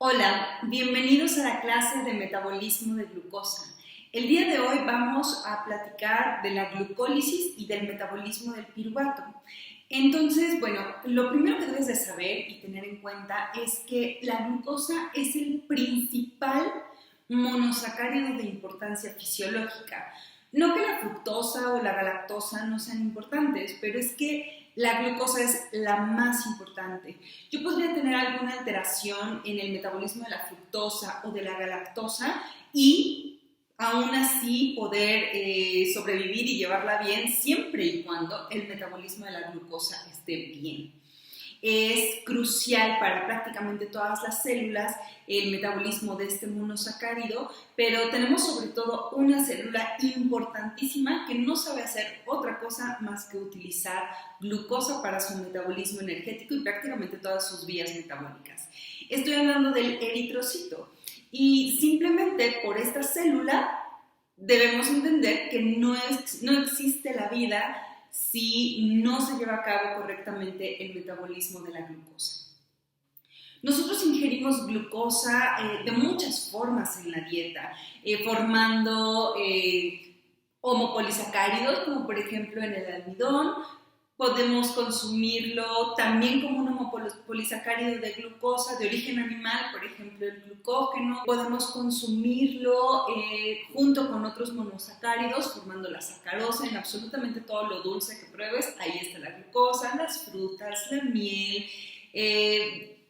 Hola, bienvenidos a la clase de metabolismo de glucosa. El día de hoy vamos a platicar de la glucólisis y del metabolismo del piruvato. Entonces, bueno, lo primero que debes de saber y tener en cuenta es que la glucosa es el principal monosacárido de importancia fisiológica. No que la fructosa o la galactosa no sean importantes, pero es que la glucosa es la más importante. Yo podría tener alguna alteración en el metabolismo de la fructosa o de la galactosa y aún así poder sobrevivir y llevarla bien siempre y cuando el metabolismo de la glucosa esté bien. Es crucial para prácticamente todas las células el metabolismo de este monosacárido, pero tenemos sobre todo una célula importantísima que no sabe hacer otra cosa más que utilizar glucosa para su metabolismo energético y prácticamente todas sus vías metabólicas. Estoy hablando del eritrocito y simplemente por esta célula debemos entender que no existe la vida si no se lleva a cabo correctamente el metabolismo de la glucosa. Nosotros ingerimos glucosa de muchas formas en la dieta, formando homopolisacáridos, como por ejemplo en el almidón. Podemos consumirlo también como un homopolisacárido de glucosa de origen animal, por ejemplo el glucógeno. Podemos consumirlo junto con otros monosacáridos, formando la sacarosa. En absolutamente todo lo dulce que pruebes, ahí está la glucosa, las frutas, la miel.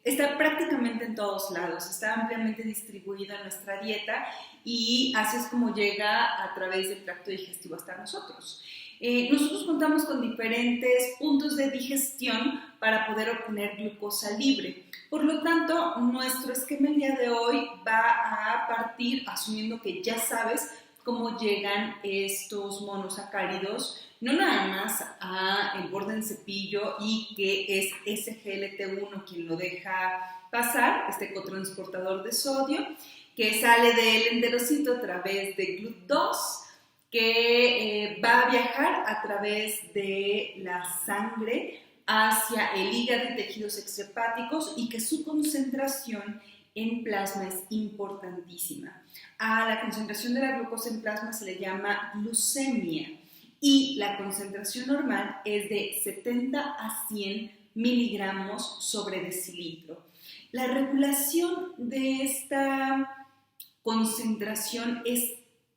Está prácticamente en todos lados, está ampliamente distribuida en nuestra dieta y así es como llega a través del tracto digestivo hasta nosotros. Nosotros contamos con diferentes puntos de digestión para poder obtener glucosa libre. Por lo tanto, nuestro esquema el día de hoy va a partir asumiendo que ya sabes cómo llegan estos monosacáridos, no nada más a el borde del cepillo y que es SGLT1 quien lo deja pasar, este cotransportador de sodio, que sale del enterocito a través de GLUT2, que va a viajar a través de la sangre hacia el hígado y tejidos extrahepáticos y que su concentración en plasma es importantísima. A la concentración de la glucosa en plasma se le llama glucemia y la concentración normal es de 70 a 100 miligramos sobre decilitro. La regulación de esta concentración es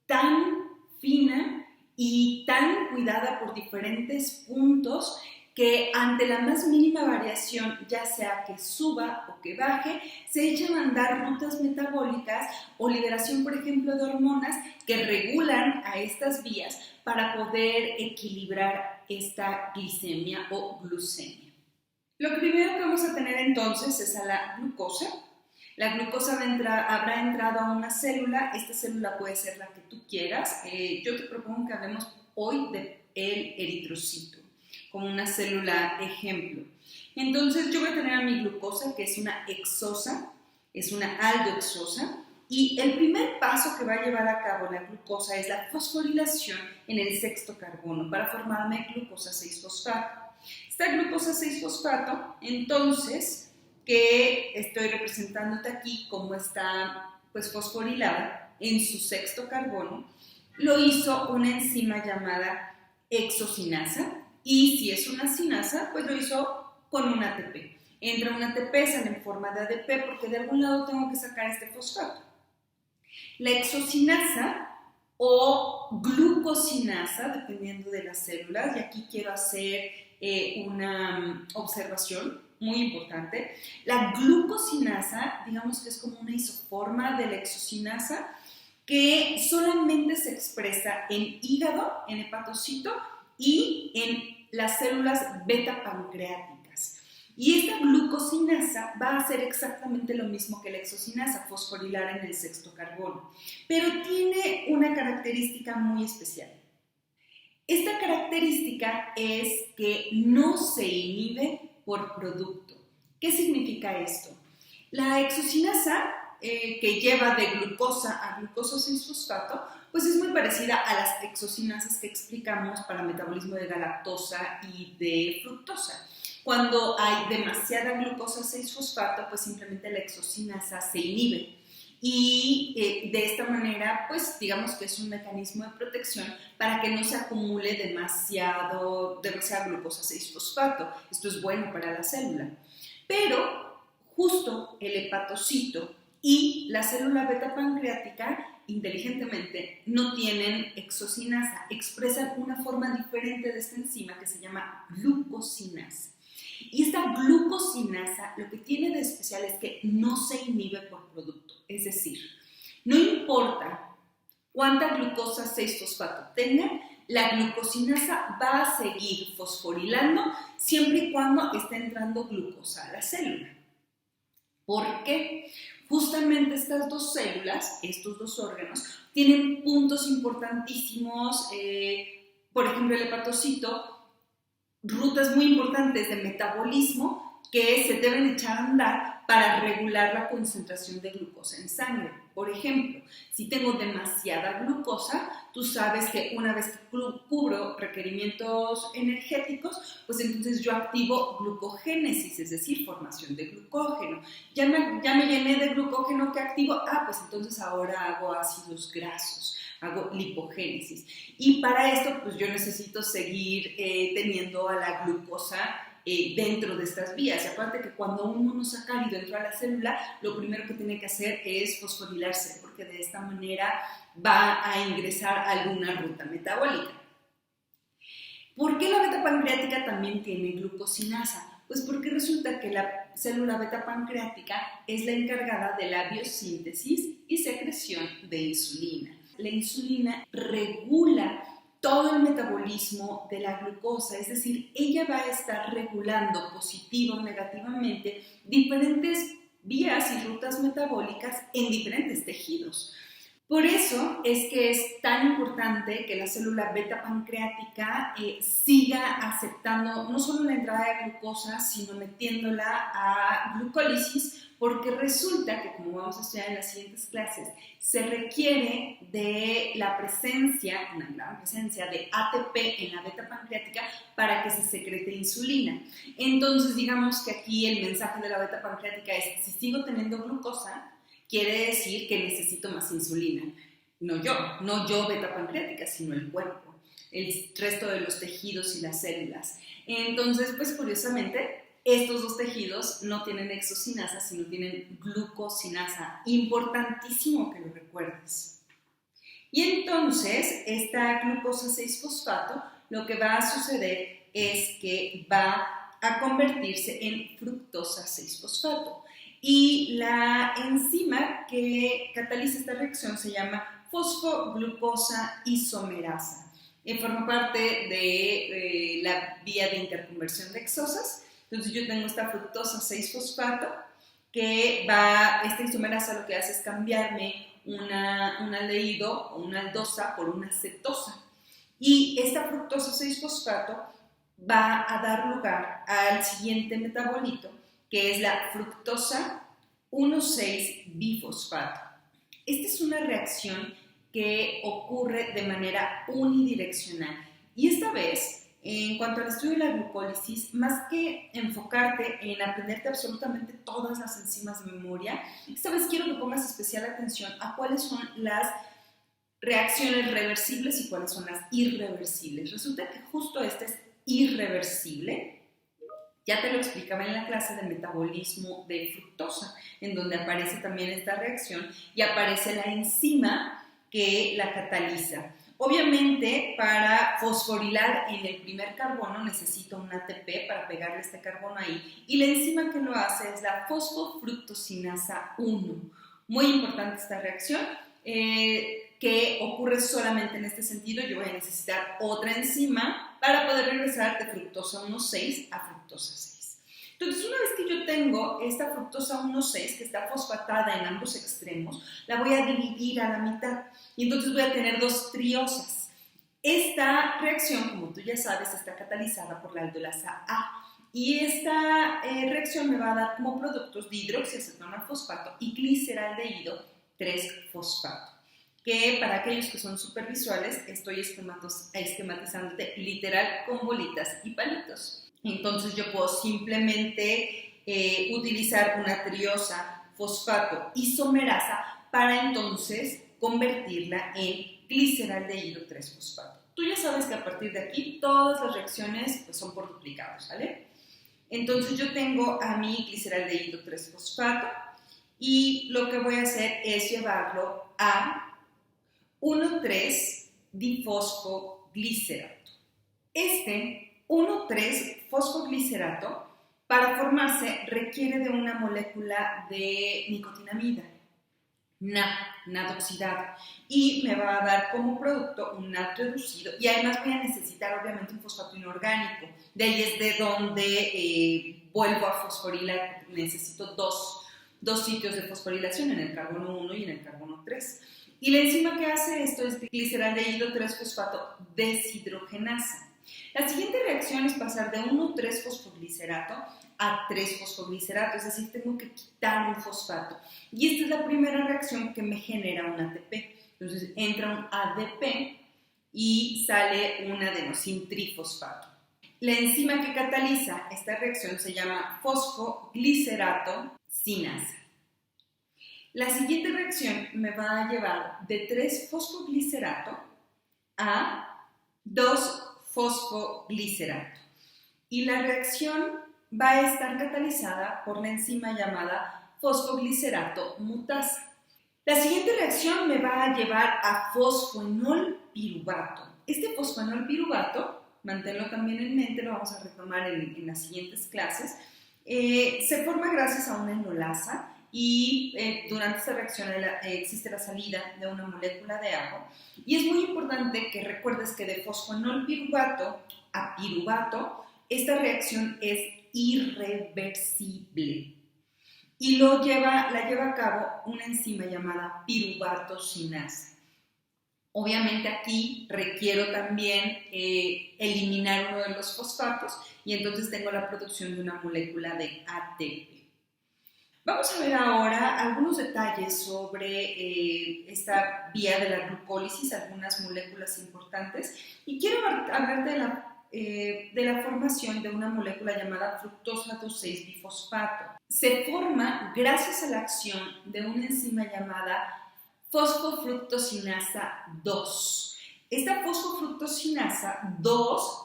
tan fina y tan cuidada por diferentes puntos que ante la más mínima variación, ya sea que suba o que baje, se echan a andar rutas metabólicas o liberación, por ejemplo, de hormonas que regulan a estas vías para poder equilibrar esta glicemia o glucemia. Lo primero que vamos a tener entonces es a la glucosa. La glucosa habrá entrado a una célula, esta célula puede ser la que tú quieras. Yo te propongo que hablemos hoy del eritrocito, como una célula ejemplo. Entonces yo voy a tener a mi glucosa, que es una hexosa, es una aldohexosa, y el primer paso que va a llevar a cabo la glucosa es la fosforilación en el sexto carbono para formarme glucosa 6-fosfato. Esta glucosa 6-fosfato, entonces, que estoy representándote aquí como está pues fosforilada en su sexto carbono, lo hizo una enzima llamada hexocinasa, y si es una cinasa, pues lo hizo con un ATP. Entra un ATP, sale en forma de ADP, porque de algún lado tengo que sacar este fosfato. La hexocinasa o glucosinasa, dependiendo de las células, y aquí quiero hacer una observación muy importante. La glucosinasa, digamos que es como una isoforma de la hexocinasa que solamente se expresa en hígado, en hepatocito y en las células beta pancreáticas. Y esta glucosinasa va a hacer exactamente lo mismo que la hexocinasa, fosforilar en el sexto carbono, pero tiene una característica muy especial. Esta característica es que no se inhibe por producto. ¿Qué significa esto? La hexocinasa, que lleva de glucosa a glucosa 6-fosfato, pues es muy parecida a las hexocinasas que explicamos para metabolismo de galactosa y de fructosa. Cuando hay demasiada glucosa 6-fosfato, pues simplemente la exocinasa se inhibe. Y de esta manera, pues digamos que es un mecanismo de protección para que no se acumule demasiada glucosa 6-fosfato. Esto es bueno para la célula. Pero justo el hepatocito y la célula beta pancreática inteligentemente no tienen exocinasa, expresan una forma diferente de esta enzima que se llama glucosinasa. Y esta glucosinasa lo que tiene de especial es que no se inhibe por producto, es decir, no importa cuánta glucosa 6-fosfato tenga, la glucosinasa va a seguir fosforilando siempre y cuando esté entrando glucosa a la célula. ¿Por qué? Justamente estas dos células, estos dos órganos, tienen puntos importantísimos, por ejemplo el hepatocito, rutas muy importantes de metabolismo que se deben echar a andar para regular la concentración de glucosa en sangre. Por ejemplo, si tengo demasiada glucosa, tú sabes que una vez que cubro requerimientos energéticos, pues entonces yo activo glucogénesis, es decir, formación de glucógeno. Ya me llené de glucógeno, ¿qué activo? Pues entonces ahora hago ácidos grasos, hago lipogénesis. Y para esto, pues yo necesito seguir teniendo a la glucosa dentro de estas vías. Y aparte que cuando un monosacárido entra a la célula, lo primero que tiene que hacer es fosforilarse, porque de esta manera va a ingresar a alguna ruta metabólica. ¿Por qué la beta pancreática también tiene glucosinasa? Pues porque resulta que la célula beta pancreática es la encargada de la biosíntesis y secreción de insulina. La insulina regula todo el metabolismo de la glucosa, es decir, ella va a estar regulando positivo o negativamente diferentes vías y rutas metabólicas en diferentes tejidos. Por eso es que es tan importante que la célula beta pancreática siga aceptando no solo la entrada de glucosa, sino metiéndola a glucólisis, porque resulta que, como vamos a estudiar en las siguientes clases, se requiere de la presencia, una gran presencia de ATP en la beta pancreática para que se secrete insulina. Entonces, digamos que aquí el mensaje de la beta pancreática es: si sigo teniendo glucosa, quiere decir que necesito más insulina. No yo beta pancreática, sino el cuerpo, el resto de los tejidos y las células. Entonces, pues curiosamente, estos dos tejidos no tienen exocinasa, sino tienen glucosinasa. Importantísimo que lo recuerdes. Y entonces, esta glucosa 6-fosfato, lo que va a suceder es que va a convertirse en fructosa 6-fosfato. Y la enzima que cataliza esta reacción se llama fosfoglucosa isomerasa. Forma parte de la vía de interconversión de exosas. Entonces yo tengo esta fructosa 6-fosfato que esta isomerasa lo que hace es cambiarme un aldehído o una aldosa por una cetosa. Y esta fructosa 6-fosfato va a dar lugar al siguiente metabolito, que es la fructosa 1,6-bifosfato. Esta es una reacción que ocurre de manera unidireccional. Y esta vez, en cuanto al estudio de la glucólisis, más que enfocarte en aprenderte absolutamente todas las enzimas de memoria, esta vez quiero que pongas especial atención a cuáles son las reacciones reversibles y cuáles son las irreversibles. Resulta que justo esta es irreversible. Ya te lo explicaba en la clase de metabolismo de fructosa, en donde aparece también esta reacción y aparece la enzima que la cataliza. Obviamente, para fosforilar en el primer carbono necesito un ATP para pegarle este carbono ahí, y la enzima que lo hace es la fosfofructosinasa 1. Muy importante esta reacción, que ocurre solamente en este sentido. Yo voy a necesitar otra enzima para poder regresar de fructosa 1,6 a fructosa 6. Entonces, una vez que yo tengo esta fructosa 1,6 que está fosfatada en ambos extremos, la voy a dividir a la mitad y entonces voy a tener dos triosas. Esta reacción, como tú ya sabes, está catalizada por la aldolasa A, y esta reacción me va a dar como productos dihidroxiacetona-fosfato y gliceraldehído 3-fosfato, que para aquellos que son supervisuales estoy esquematizándote literal con bolitas y palitos. Entonces yo puedo simplemente utilizar una triosa fosfato isomerasa para entonces convertirla en glicerol de hilo 3-fosfato. Tú ya sabes que a partir de aquí todas las reacciones pues, son por duplicado, ¿sale? Entonces yo tengo a mi glicerol de hilo 3-fosfato y lo que voy a hacer es llevarlo a 1,3-difosfoglicerato. Este 1,3-fosfoglicerato para formarse requiere de una molécula de nicotinamida, NAD oxidado, y me va a dar como producto un NAD reducido y además voy a necesitar obviamente un fosfato inorgánico. De ahí es de donde vuelvo a fosforilar, porque necesito dos sitios de fosforilación, en el carbono 1 y en el carbono 3. Y la enzima que hace esto es glicerol de hilo 3-fosfato deshidrogenasa. La siguiente reacción es pasar de 1,3-fosfoglicerato a 3-fosfoglicerato, es decir, tengo que quitar un fosfato. Y esta es la primera reacción que me genera un ATP. Entonces entra un ADP y sale un adenosin-trifosfato. La enzima que cataliza esta reacción se llama fosfoglicerato sinasa. La siguiente reacción me va a llevar de 3-fosfoglicerato a 2-fosfoglicerato. Y la reacción va a estar catalizada por la enzima llamada fosfoglicerato mutasa. La siguiente reacción me va a llevar a fosfoenolpiruvato. Este fosfoenolpiruvato, manténlo también en mente, lo vamos a retomar en las siguientes clases, se forma gracias a una enolasa y durante esta reacción existe la salida de una molécula de agua. Y es muy importante que recuerdes que de fosfoenolpiruvato a piruvato, esta reacción es irreversible y la lleva a cabo una enzima llamada piruvato sinasa. Obviamente aquí requiero también eliminar uno de los fosfatos y entonces tengo la producción de una molécula de ATP. Vamos a ver ahora algunos detalles sobre esta vía de la glucólisis, algunas moléculas importantes, y quiero hablar de la formación de una molécula llamada fructosa 2,6-bifosfato. Se forma gracias a la acción de una enzima llamada fosfofructosinasa 2. Esta fosfofructosinasa 2,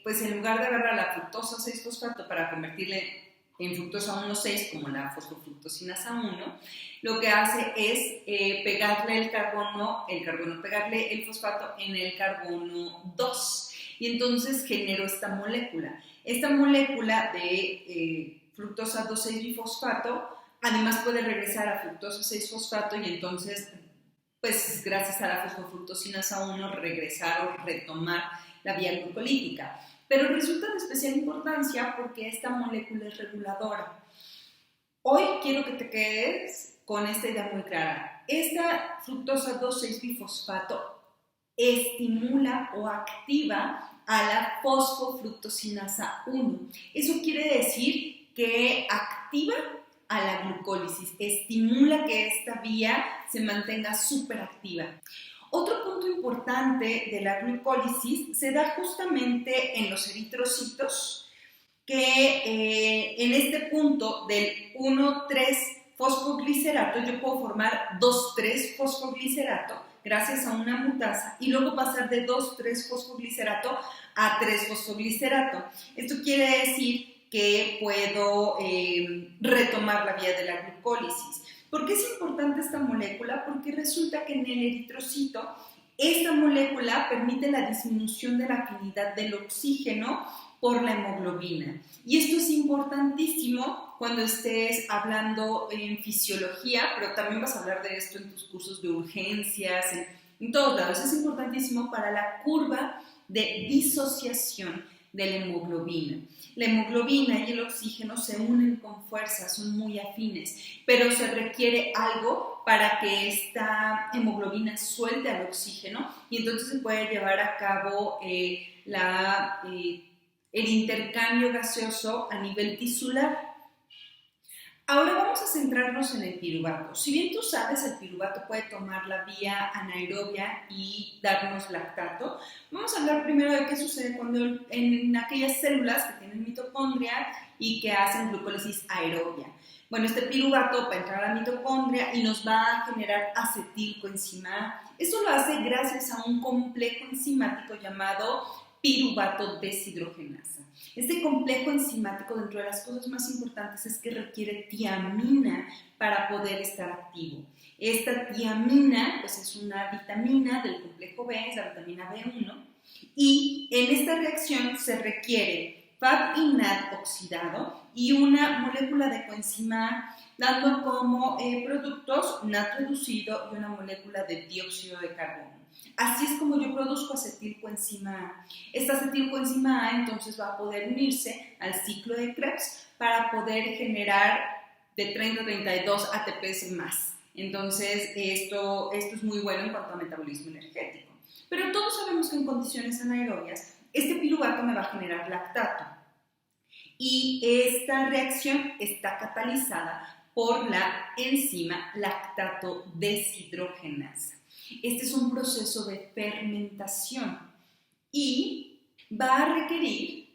pues en lugar de agarrar la fructosa 6-fosfato para convertirle en fructosa 1,6 como la fosfofructosinasa 1, lo que hace es pegarle pegarle el fosfato en el carbono 2 y entonces genero esta molécula. Esta molécula de fructosa 2,6-bifosfato además puede regresar a fructosa 6-fosfato y entonces, pues gracias a la fosfofructosinasa 1, regresar o retomar la vía glucolítica. Pero resulta de especial importancia porque esta molécula es reguladora. Hoy quiero que te quedes con esta idea muy clara. Esta fructosa 2,6-bifosfato estimula o activa a la fosfofructosinasa 1. Eso quiere decir que activa a la glucólisis, estimula que esta vía se mantenga súper activa. Otro punto importante de la glucólisis se da justamente en los eritrocitos, que en este punto del 1,3-fosfoglicerato yo puedo formar 2,3-fosfoglicerato gracias a una mutasa y luego pasar de 2,3-fosfoglicerato a 3-fosfoglicerato. Esto quiere decir que puedo retomar la vía de la glucólisis. ¿Por qué es importante esta molécula? Porque resulta que en el eritrocito esta molécula permite la disminución de la afinidad del oxígeno por la hemoglobina. Y esto es importantísimo cuando estés hablando en fisiología, pero también vas a hablar de esto en tus cursos de urgencias, en todos lados. Es importantísimo para la curva de disociación de la hemoglobina. La hemoglobina y el oxígeno se unen con fuerza, son muy afines, pero se requiere algo para que esta hemoglobina suelte al oxígeno y entonces se puede llevar a cabo el intercambio gaseoso a nivel tisular. Ahora vamos a centrarnos en el piruvato. Si bien tú sabes, el piruvato puede tomar la vía anaerobia y darnos lactato. Vamos a hablar primero de qué sucede cuando en aquellas células que tienen mitocondria y que hacen glucólisis aerobia. Bueno, este piruvato va a entrar a la mitocondria y nos va a generar acetilcoenzima A. Esto lo hace gracias a un complejo enzimático llamado piruvato deshidrogenasa. Este complejo enzimático, dentro de las cosas más importantes, es que requiere tiamina para poder estar activo. Esta tiamina pues, es una vitamina del complejo B, es la vitamina B1, y en esta reacción se requiere FAB-INAD oxidado y una molécula de coenzima A, dando como productos NAD reducido y una molécula de dióxido de carbono. Así es como yo produzco acetilcoenzima A. Esta acetilcoenzima A entonces va a poder unirse al ciclo de Krebs para poder generar de 30 a 32 ATPs más. Entonces esto es muy bueno en cuanto a metabolismo energético. Pero todos sabemos que en condiciones anaerobias este piruvato me va a generar lactato. Y esta reacción está catalizada por la enzima lactato deshidrogenasa. Este es un proceso de fermentación y va a requerir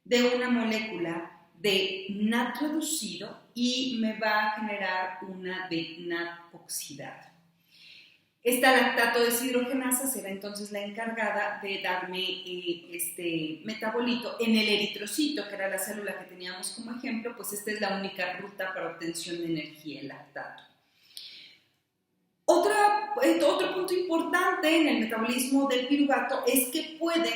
de una molécula de NAD reducido y me va a generar una de NAD oxidado. Esta lactato deshidrogenasa será entonces la encargada de darme este metabolito en el eritrocito, que era la célula que teníamos como ejemplo, pues esta es la única ruta para obtención de energía, el lactato. Otro punto importante en el metabolismo del piruvato es que puede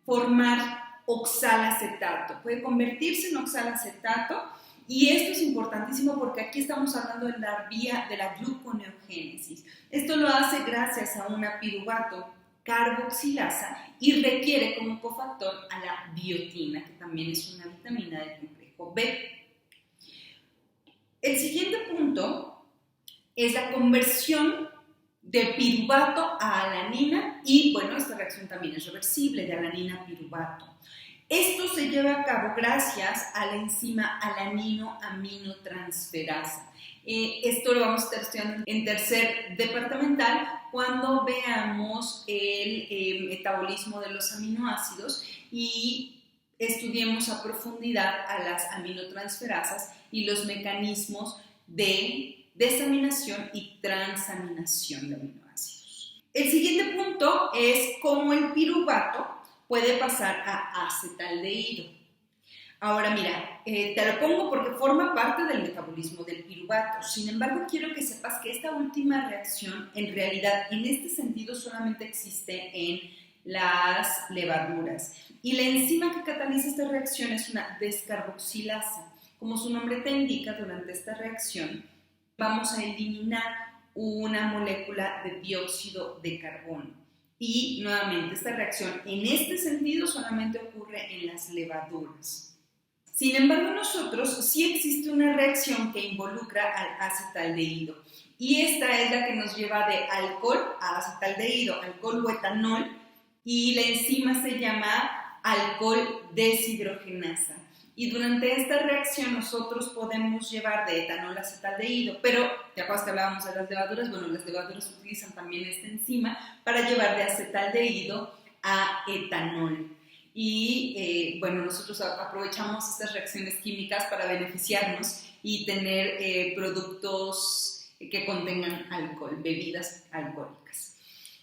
formar oxalacetato, puede convertirse en oxalacetato, y esto es importantísimo porque aquí estamos hablando de la vía de la gluconeogénesis. Esto lo hace gracias a una piruvato carboxilasa y requiere como cofactor a la biotina, que también es una vitamina del complejo B. El siguiente punto es la conversión de piruvato a alanina y, bueno, esta reacción también es reversible, de alanina a piruvato. Esto se lleva a cabo gracias a la enzima alanino-aminotransferasa. Esto lo vamos a estar estudiando en tercer departamental cuando veamos el metabolismo de los aminoácidos y estudiemos a profundidad a las aminotransferasas y los mecanismos de desaminación y transaminación de aminoácidos. El siguiente punto es cómo el piruvato puede pasar a acetaldehído. Ahora mira, te lo pongo porque forma parte del metabolismo del piruvato. Sin embargo, quiero que sepas que esta última reacción, en realidad, en este sentido, solamente existe en las levaduras. Y la enzima que cataliza esta reacción es una descarboxilasa. Como su nombre te indica, durante esta reacción vamos a eliminar una molécula de dióxido de carbono. Y nuevamente, esta reacción en este sentido solamente ocurre en las levaduras. Sin embargo, nosotros sí existe una reacción que involucra al acetaldehído. Y esta es la que nos lleva de alcohol a acetaldehído, alcohol o etanol. Y la enzima se llama alcohol deshidrogenasa. Y durante esta reacción nosotros podemos llevar de etanol a acetaldehído, pero ¿te acuerdas que hablábamos de las levaduras? Bueno, las levaduras utilizan también esta enzima para llevar de acetaldehído a etanol. Y bueno, nosotros aprovechamos estas reacciones químicas para beneficiarnos y tener productos que contengan alcohol, bebidas alcohólicas.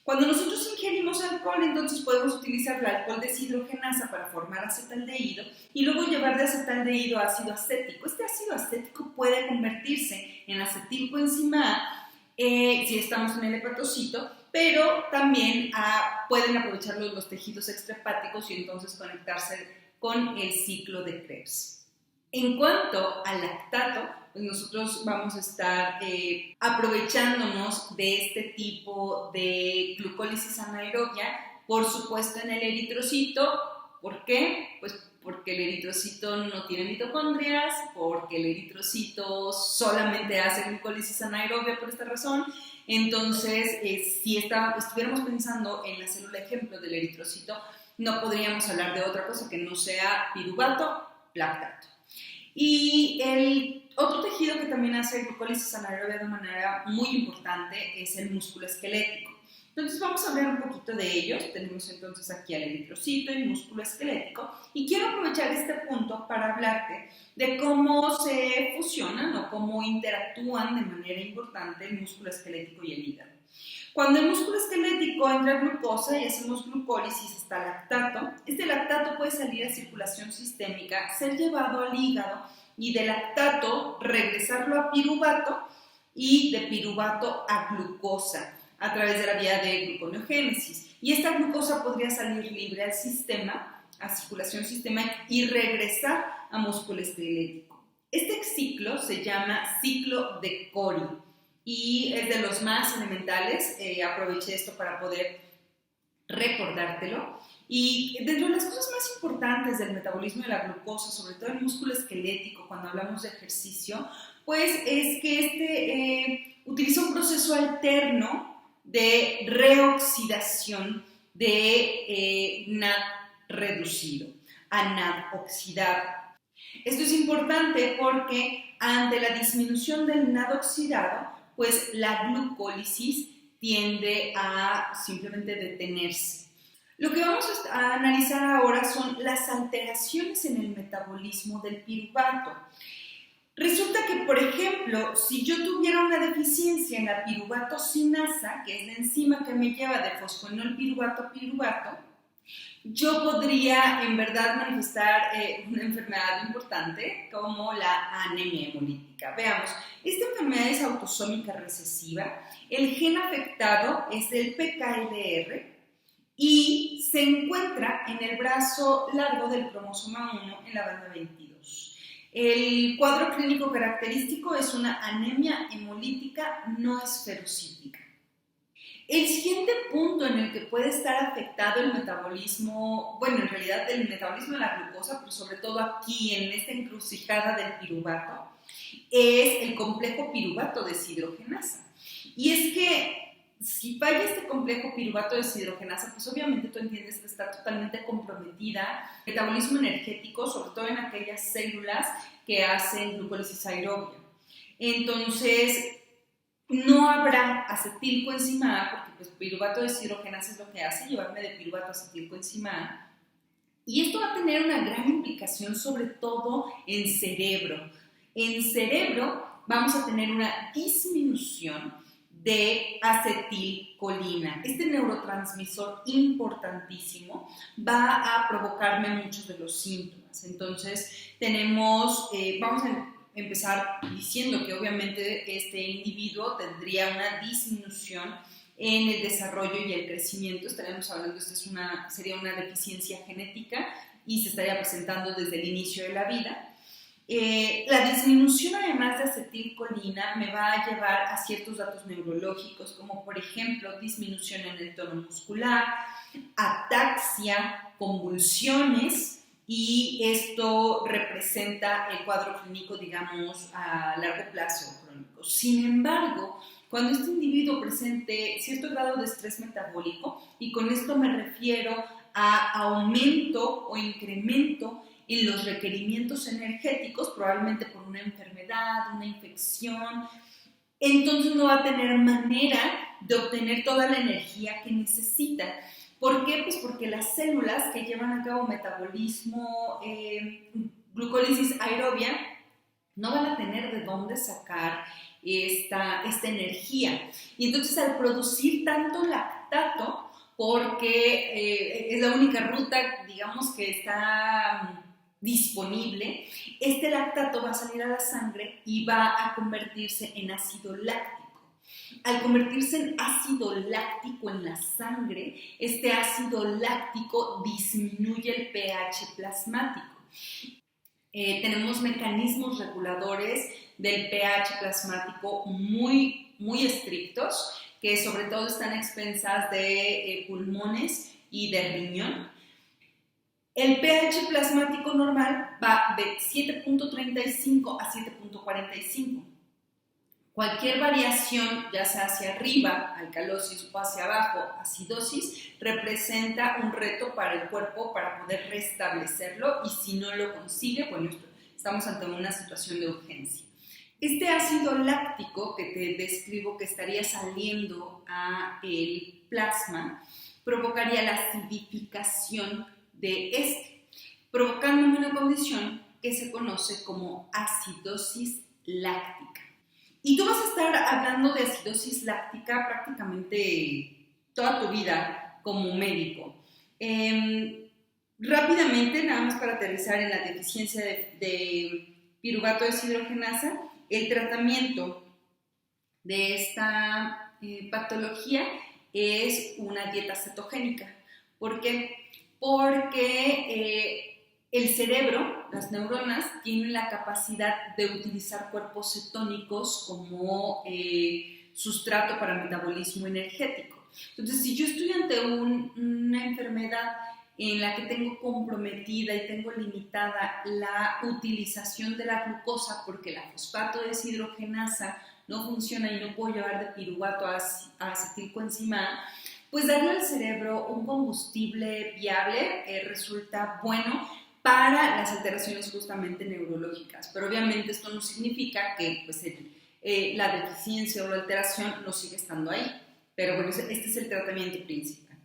Cuando nosotros ingerimos alcohol, entonces podemos utilizar el alcohol deshidrogenasa para formar acetaldehído y luego llevar de acetaldehído a ácido acético. Este ácido acético puede convertirse en acetilcoenzima A si estamos en el hepatocito, pero también pueden aprovechar los tejidos extrahepáticos y entonces conectarse con el ciclo de Krebs. En cuanto al lactato, pues nosotros vamos a estar aprovechándonos de este tipo de glucólisis anaerobia, por supuesto en el eritrocito. ¿Por qué? Pues porque el eritrocito no tiene mitocondrias, porque el eritrocito solamente hace glucólisis anaerobia por esta razón. Entonces, si estuviéramos pensando en la célula ejemplo del eritrocito, no podríamos hablar de otra cosa que no sea piruvato, lactato. Y el Otro tejido que también hace glucólisis anaerobia de manera muy importante es el músculo esquelético. Entonces vamos a hablar un poquito de ellos. Tenemos entonces aquí al eritrocito y el músculo esquelético, y quiero aprovechar este punto para hablarte de cómo se fusionan o cómo interactúan de manera importante el músculo esquelético y el hígado. Cuando el músculo esquelético entra glucosa y hacemos glucólisis, está lactato. Este lactato puede salir a circulación sistémica, ser llevado al hígado y de lactato regresarlo a piruvato y de piruvato a glucosa a través de la vía de gluconeogénesis. Y esta glucosa podría salir libre al sistema, a circulación sistémica, y regresar a músculo esquelético. Este ciclo se llama ciclo de Cori y es de los más elementales. Aproveché esto para poder recordártelo. Y dentro de las cosas más importantes del metabolismo de la glucosa, sobre todo el músculo esquelético, cuando hablamos de ejercicio, pues es que utiliza un proceso alterno de reoxidación de NAD reducido a NAD oxidado. Esto es importante porque ante la disminución del NAD oxidado, pues la glucólisis tiende a simplemente detenerse. Lo que vamos a analizar ahora son las alteraciones en el metabolismo del piruvato. Resulta que, por ejemplo, si yo tuviera una deficiencia en la piruvatocinasa, que es la enzima que me lleva de fosfonol piruvato a piruvato, yo podría en verdad manifestar una enfermedad importante como la anemia hemolítica. Veamos, esta enfermedad es autosómica recesiva, el gen afectado es el PKLR y se encuentra en el brazo largo del cromosoma 1 en la banda 22. El cuadro clínico característico es una anemia hemolítica no esferocítica. El siguiente punto en el que puede estar afectado el metabolismo, bueno, en realidad el metabolismo de la glucosa, pero sobre todo aquí en esta encrucijada del piruvato, es el complejo piruvato deshidrogenasa. Y es que si falla este complejo piruvato deshidrogenasa, pues obviamente tú entiendes que está totalmente comprometida el metabolismo energético, sobre todo en aquellas células que hacen glucólisis aerobia. Entonces, no habrá acetilcoenzima A, porque pues piruvato deshidrogenasa es lo que hace, llevarme de piruvato a acetilcoenzima A. Y esto va a tener una gran implicación sobre todo en cerebro. En cerebro vamos a tener una disminución de acetilcolina. Este neurotransmisor importantísimo va a provocarme muchos de los síntomas. Entonces vamos a empezar diciendo que obviamente este individuo tendría una disminución en el desarrollo y el crecimiento. Estaríamos hablando, sería una deficiencia genética y se estaría presentando desde el inicio de la vida. La disminución además de acetilcolina me va a llevar a ciertos datos neurológicos, como por ejemplo disminución en el tono muscular, ataxia, convulsiones, y esto representa el cuadro clínico, digamos, a largo plazo crónico. Sin embargo, cuando este individuo presente cierto grado de estrés metabólico, y con esto me refiero a aumento o incremento en los requerimientos energéticos, probablemente por una enfermedad, una infección, entonces no va a tener manera de obtener toda la energía que necesita. ¿Por qué? Pues porque las células que llevan a cabo metabolismo, glucólisis aerobia, no van a tener de dónde sacar esta energía. Y entonces al producir tanto lactato, porque es la única ruta, digamos, que está disponible, este lactato va a salir a la sangre y va a convertirse en ácido láctico. Al convertirse en ácido láctico en la sangre, este ácido láctico disminuye el pH plasmático. Tenemos mecanismos reguladores del pH plasmático muy, muy estrictos, que sobre todo están a expensas de pulmones y de riñón. El pH plasmático normal va de 7.35 a 7.45. Cualquier variación, ya sea hacia arriba, alcalosis, o hacia abajo, acidosis, representa un reto para el cuerpo para poder restablecerlo, y si no lo consigue, bueno, estamos ante una situación de urgencia. Este ácido láctico que te describo que estaría saliendo a el plasma provocaría la acidificación de este, provocándome una condición que se conoce como acidosis láctica. Y tú vas a estar hablando de acidosis láctica prácticamente toda tu vida como médico. Rápidamente, nada más para aterrizar en la deficiencia de piruvato deshidrogenasa, el tratamiento de esta patología es una dieta cetogénica. ¿Por qué? Porque el cerebro, las neuronas, tienen la capacidad de utilizar cuerpos cetónicos como sustrato para metabolismo energético. Entonces, si yo estoy ante una enfermedad en la que tengo comprometida y tengo limitada la utilización de la glucosa porque la fosfato deshidrogenasa no funciona y no puedo llevar de piruvato a acetilcoenzima, pues darle al cerebro un combustible viable resulta bueno para las alteraciones justamente neurológicas. Pero obviamente esto no significa que pues, la deficiencia o la alteración no sigue estando ahí. Pero bueno, este es el tratamiento principal.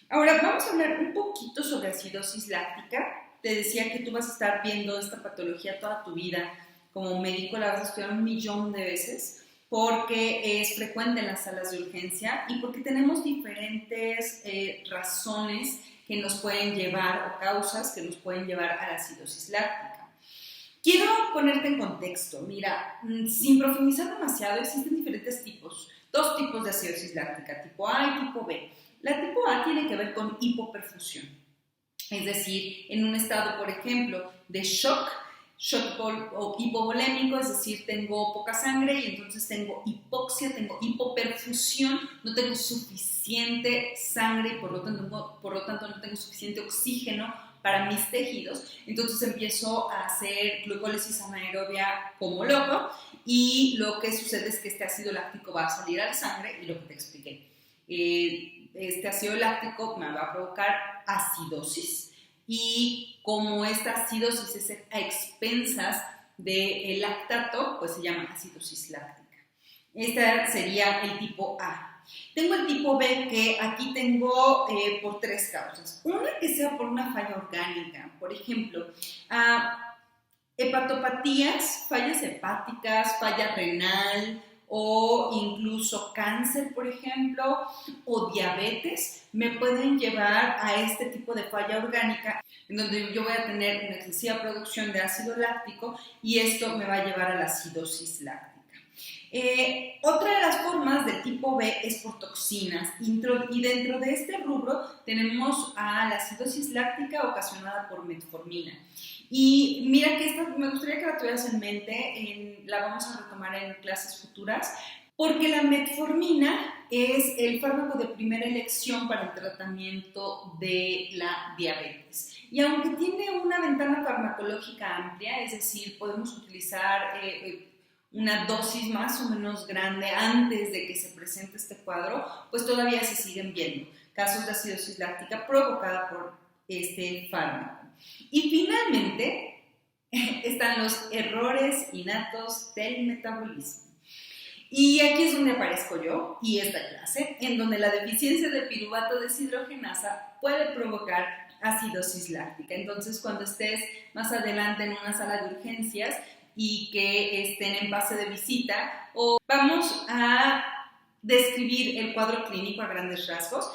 Ahora vamos a hablar un poquito sobre acidosis láctica. Te decía que tú vas a estar viendo esta patología toda tu vida. Como médico la vas a estudiar 1,000,000 de veces porque es frecuente en las salas de urgencia y porque tenemos diferentes razones que nos pueden llevar o causas que nos pueden llevar a la acidosis láctica. Quiero ponerte en contexto. Mira, sin profundizar demasiado, existen diferentes tipos. 2 tipos de acidosis láctica, tipo A y tipo B. La tipo A tiene que ver con hipoperfusión, es decir, en un estado, por ejemplo, de shock o hipovolémico, es decir, tengo poca sangre y entonces tengo hipoxia, tengo hipoperfusión, no tengo suficiente sangre y por lo tanto no tengo suficiente oxígeno para mis tejidos, entonces empiezo a hacer glucólisis anaerobia como loco y lo que sucede es que este ácido láctico va a salir a la sangre y lo que te expliqué. Este ácido láctico me va a provocar acidosis y como esta acidosis es a expensas del lactato, pues se llama acidosis láctica. Este sería el tipo A. Tengo el tipo B que aquí tengo por 3 causas. Una que sea por una falla orgánica, por ejemplo, hepatopatías, fallas hepáticas, falla renal, o incluso cáncer, por ejemplo, o diabetes, me pueden llevar a este tipo de falla orgánica, en donde yo voy a tener una excesiva producción de ácido láctico y esto me va a llevar a la acidosis láctica. Otra de las formas del tipo B es por toxinas y dentro de este rubro tenemos a la acidosis láctica ocasionada por metformina. Y mira que esta me gustaría que la tuvieras en mente, la vamos a retomar en clases futuras, porque la metformina es el fármaco de primera elección para el tratamiento de la diabetes. Y aunque tiene una ventana farmacológica amplia, es decir, podemos utilizar una dosis más o menos grande antes de que se presente este cuadro, pues todavía se siguen viendo casos de acidosis láctica provocada por este fármaco. Y finalmente están los errores innatos del metabolismo. Y aquí es donde aparezco yo y esta clase, en donde la deficiencia de piruvato deshidrogenasa puede provocar acidosis láctica. Entonces, cuando estés más adelante en una sala de urgencias y que estén en fase de visita, vamos a describir el cuadro clínico a grandes rasgos.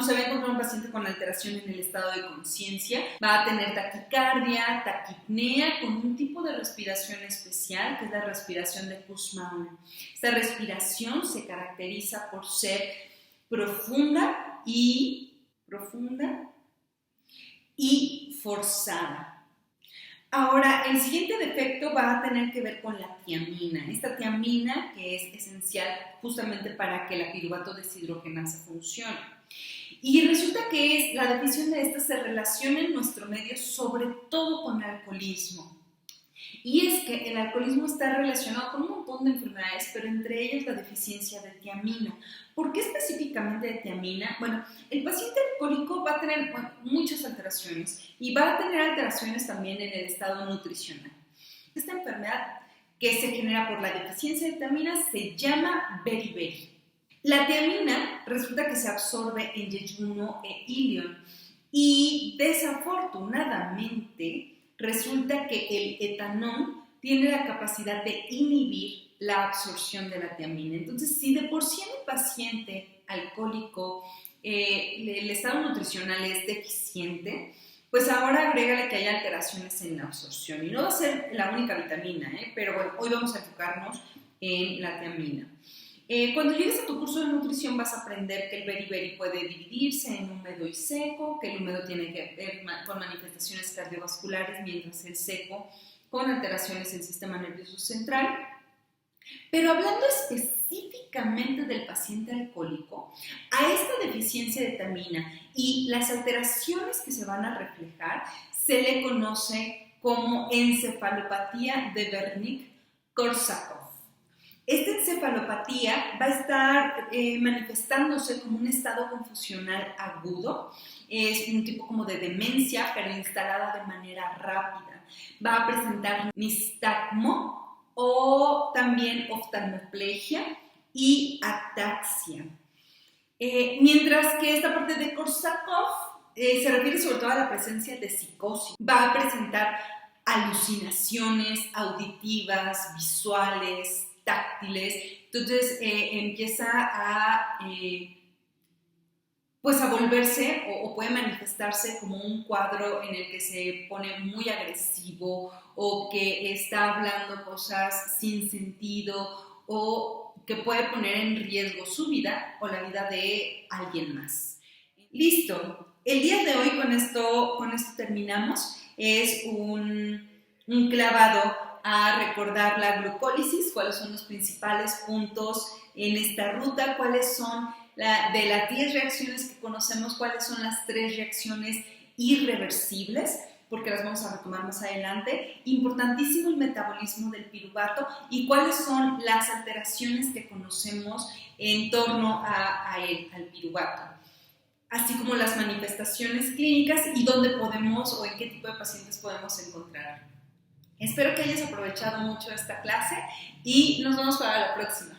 Se va a encontrar un paciente con alteración en el estado de conciencia, va a tener taquicardia, taquipnea, con un tipo de respiración especial, que es la respiración de Kussmaul. Esta respiración se caracteriza por ser profunda y forzada. Ahora, el siguiente defecto va a tener que ver con la tiamina. Esta tiamina que es esencial justamente para que la piruvato deshidrogenasa funcione. Y resulta que la deficiencia de esta se relaciona en nuestro medio sobre todo con el alcoholismo. Y es que el alcoholismo está relacionado con un montón de enfermedades, pero entre ellas la deficiencia de tiamina. ¿Por qué específicamente de tiamina? Bueno, el paciente alcohólico va a tener muchas alteraciones y va a tener alteraciones también en el estado nutricional. Esta enfermedad que se genera por la deficiencia de tiamina se llama beriberi. La tiamina resulta que se absorbe en yeyuno e ilion y desafortunadamente resulta que el etanol tiene la capacidad de inhibir la absorción de la tiamina. Entonces, si de por sí en un paciente alcohólico el estado nutricional es deficiente, pues ahora agrégale que hay alteraciones en la absorción. Y no va a ser la única vitamina, pero bueno, hoy vamos a enfocarnos en la tiamina. Cuando llegues a tu curso de nutrición vas a aprender que el beriberi puede dividirse en húmedo y seco, que el húmedo tiene que ver con manifestaciones cardiovasculares, mientras el seco con alteraciones en el sistema nervioso central. Pero hablando específicamente del paciente alcohólico, a esta deficiencia de tiamina y las alteraciones que se van a reflejar se le conoce como encefalopatía de Wernicke-Korsakoff. Esta encefalopatía va a estar manifestándose como un estado confusional agudo, es un tipo como de demencia, pero instalada de manera rápida. Va a presentar nistagmo o también oftalmoplegia y ataxia. Mientras que esta parte de Korsakoff se refiere sobre todo a la presencia de psicosis. Va a presentar alucinaciones auditivas, visuales, táctiles, entonces empieza a volverse o puede manifestarse como un cuadro en el que se pone muy agresivo o que está hablando cosas sin sentido o que puede poner en riesgo su vida o la vida de alguien más. Listo, el día de hoy con esto terminamos. Es un clavado a recordar la glucólisis, cuáles son los principales puntos en esta ruta, cuáles son de las 10 reacciones que conocemos, cuáles son las 3 reacciones irreversibles, porque las vamos a retomar más adelante. Importantísimo el metabolismo del piruvato y cuáles son las alteraciones que conocemos en torno a él, al piruvato, así como las manifestaciones clínicas y dónde podemos o en qué tipo de pacientes podemos encontrar. Espero que hayas aprovechado mucho esta clase y nos vemos para la próxima.